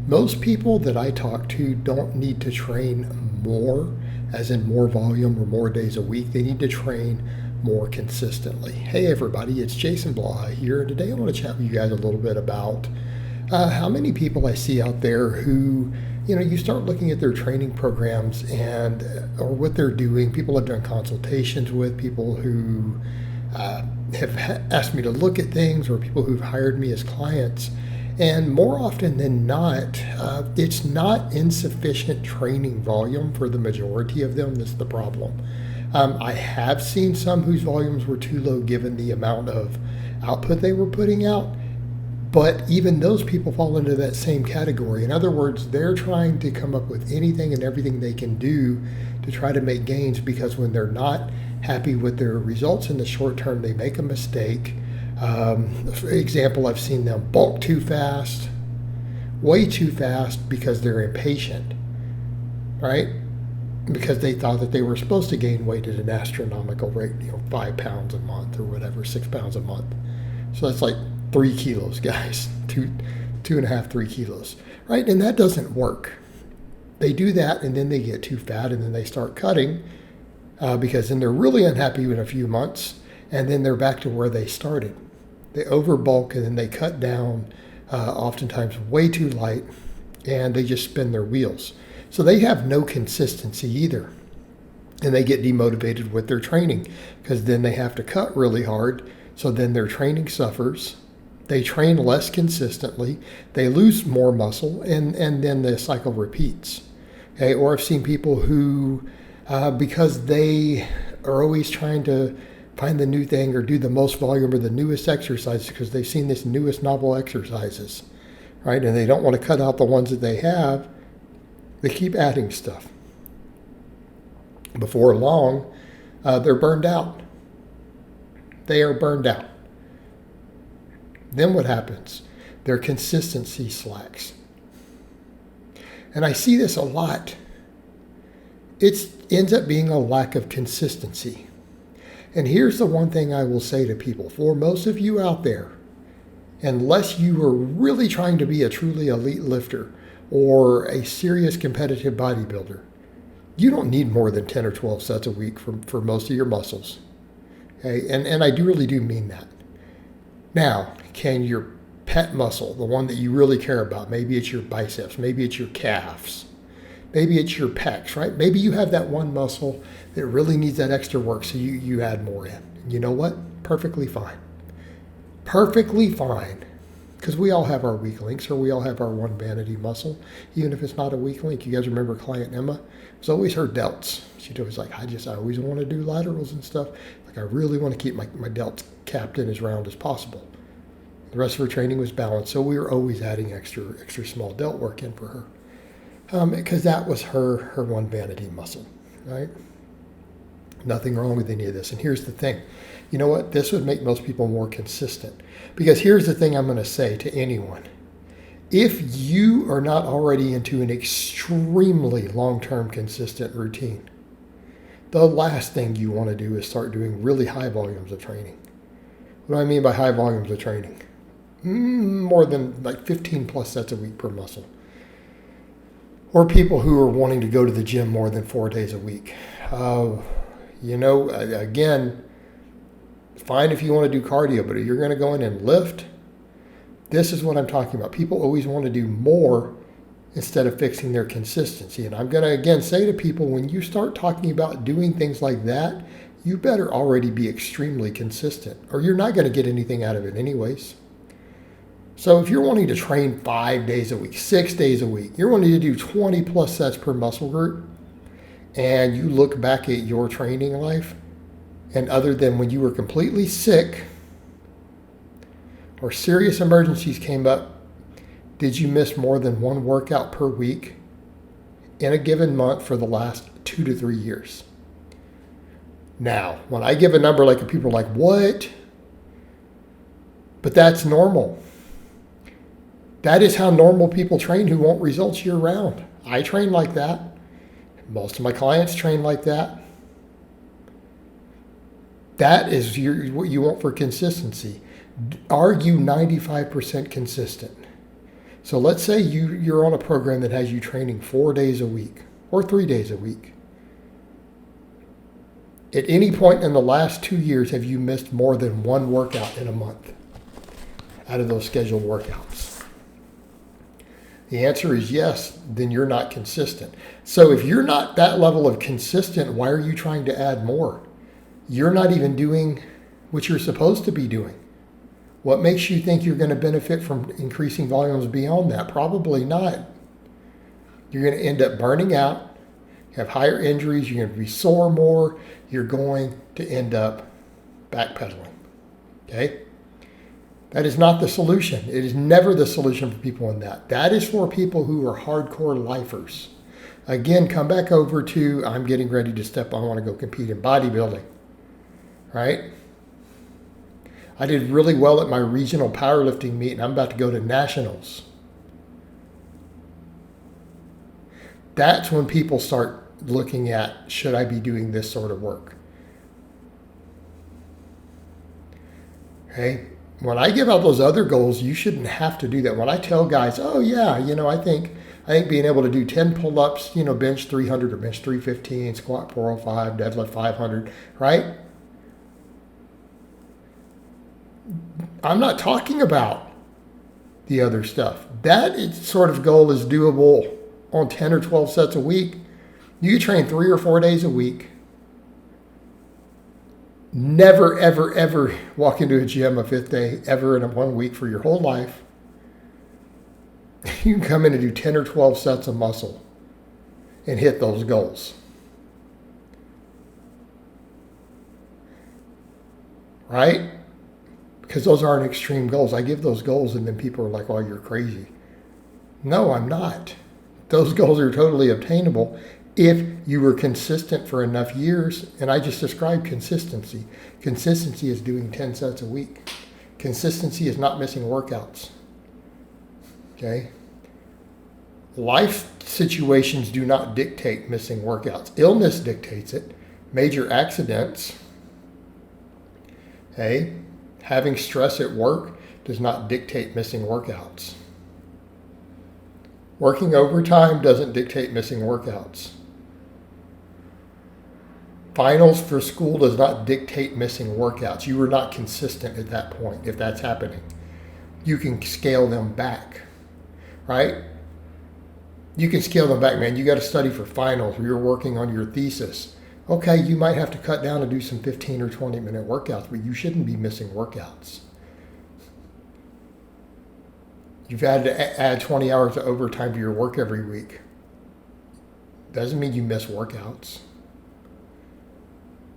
Most people that I talk to don't need to train more, as in more volume or more days a week. They need to train more consistently. Hey everybody, it's Jason Blaha here, and today I want to chat with you guys a little bit about how many people I see out there who, you start looking at their training programs and or what they're doing. People I've done consultations with, people who have asked me to look at things, or people who've hired me as clients. And more often than not, it's not insufficient training volume for the majority of them that's the problem. I have seen some whose volumes were too low given the amount of output they were putting out, but even those people fall into that same category. In other words, they're trying to come up with anything and everything they can do to try to make gains, because when they're not happy with their results in the short term, they make a mistake. For example, I've seen them bulk too fast, way too fast, because they're impatient, right? Because they thought that they were supposed to gain weight at an astronomical rate, 5 pounds a month or whatever, 6 pounds a month. So that's like 3 kilos, guys, two and a half, 3 kilos, right? And that doesn't work. They do that, and then they get too fat, and then they start cutting because then they're really unhappy in a few months, and then they're back to where they started. They overbulk, and then they cut down, oftentimes way too light, and they just spin their wheels. So they have no consistency either. And they get demotivated with their training, because then they have to cut really hard. So then their training suffers. They train less consistently. They lose more muscle, and then the cycle repeats. Okay? Or I've seen people who, because they are always trying to find the new thing or do the most volume or the newest exercises because they've seen this newest novel exercises, right? And they don't want to cut out the ones that they have. They keep adding stuff. Before long, they're burned out. They are burned out. Then what happens? Their consistency slacks. And I see this a lot. It ends up being a lack of consistency. And here's the one thing I will say to people. For most of you out there, unless you are really trying to be a truly elite lifter or a serious competitive bodybuilder, you don't need more than 10 or 12 sets a week for most of your muscles. Okay? And I really do mean that. Now, can your pet muscle, the one that you really care about, maybe it's your biceps, maybe it's your calves, maybe it's your pecs, right? Maybe you have that one muscle that really needs that extra work, so you add more in. And you know what? Perfectly fine. Perfectly fine. Because we all have our weak links, or we all have our one vanity muscle, even if it's not a weak link. You guys remember client Emma? It was always her delts. She'd always like, I always want to do laterals and stuff. Like, I really want to keep my delts capped in as round as possible. The rest of her training was balanced, so we were always adding extra small delt work in for her. Because that was her one vanity muscle, right? Nothing wrong with any of this. And here's the thing. You know what? This would make most people more consistent. Because here's the thing I'm going to say to anyone. If you are not already into an extremely long-term consistent routine, the last thing you want to do is start doing really high volumes of training. What do I mean by high volumes of training? More than like 15 plus sets a week per muscle. Or people who are wanting to go to the gym more than 4 days a week. Again, fine if you want to do cardio, but if you're going to go in and lift, this is what I'm talking about. People always want to do more instead of fixing their consistency. And I'm going to, again, say to people, when you start talking about doing things like that, you better already be extremely consistent, or you're not going to get anything out of it anyways. So if you're wanting to train 5 days a week, 6 days a week, you're wanting to do 20 plus sets per muscle group, and you look back at your training life, and other than when you were completely sick or serious emergencies came up, did you miss more than one workout per week in a given month for the last 2 to 3 years? Now, when I give a number, like people are like, what? But that's normal. That is how normal people train who want results year round. I train like that. Most of my clients train like that. That is what you want for consistency. Are you 95% consistent? So let's say you're on a program that has you training 4 days a week or 3 days a week. At any point in the last 2 years, have you missed more than one workout in a month out of those scheduled workouts? The answer is yes, then you're not consistent. So if you're not that level of consistent, why are you trying to add more? You're not even doing what you're supposed to be doing. What makes you think you're going to benefit from increasing volumes beyond that? Probably not. You're going to end up burning out, have higher injuries, you're going to be sore more, you're going to end up backpedaling. Okay? That is not the solution. It is never the solution for people in that. That is for people who are hardcore lifers. Again, come back over to, I'm getting ready to step, I want to go compete in bodybuilding. Right? I did really well at my regional powerlifting meet, and I'm about to go to nationals. That's when people start looking at, should I be doing this sort of work? Okay? When I give out those other goals, you shouldn't have to do that. When I tell guys, oh yeah, I think being able to do 10 pull-ups, bench 300 or bench 315, squat 405, deadlift 500, right? I'm not talking about the other stuff. That sort of goal is doable on 10 or 12 sets a week. You train 3 or 4 days a week. Never, ever, ever walk into a gym a 5th day ever in 1 week for your whole life. You can come in and do 10 or 12 sets of muscle and hit those goals. Right? Because those aren't extreme goals. I give those goals and then people are like, oh, you're crazy. No, I'm not. Those goals are totally obtainable if you were consistent for enough years. And I just described consistency. Consistency is doing 10 sets a week. Consistency is not missing workouts. Okay? Life situations do not dictate missing workouts. Illness dictates it. Major accidents. Okay? Having stress at work does not dictate missing workouts. Working overtime doesn't dictate missing workouts. Finals for school does not dictate missing workouts. You were not consistent at that point if that's happening. You can scale them back, right? You can scale them back, man. You got to study for finals or you're working on your thesis. Okay, you might have to cut down and do some 15 or 20-minute workouts, but you shouldn't be missing workouts. You've had to add 20 hours of overtime to your work every week. Doesn't mean you miss workouts.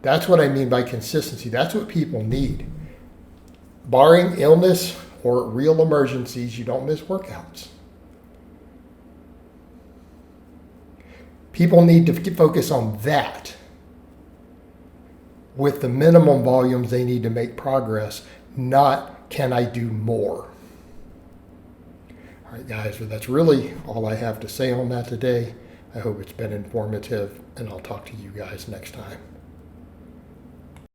That's what I mean by consistency. That's what people need. Barring illness or real emergencies, you don't miss workouts. People need to focus on that. With the minimum volumes they need to make progress, not can I do more. All right, guys, well, that's really all I have to say on that today. I hope it's been informative, and I'll talk to you guys next time.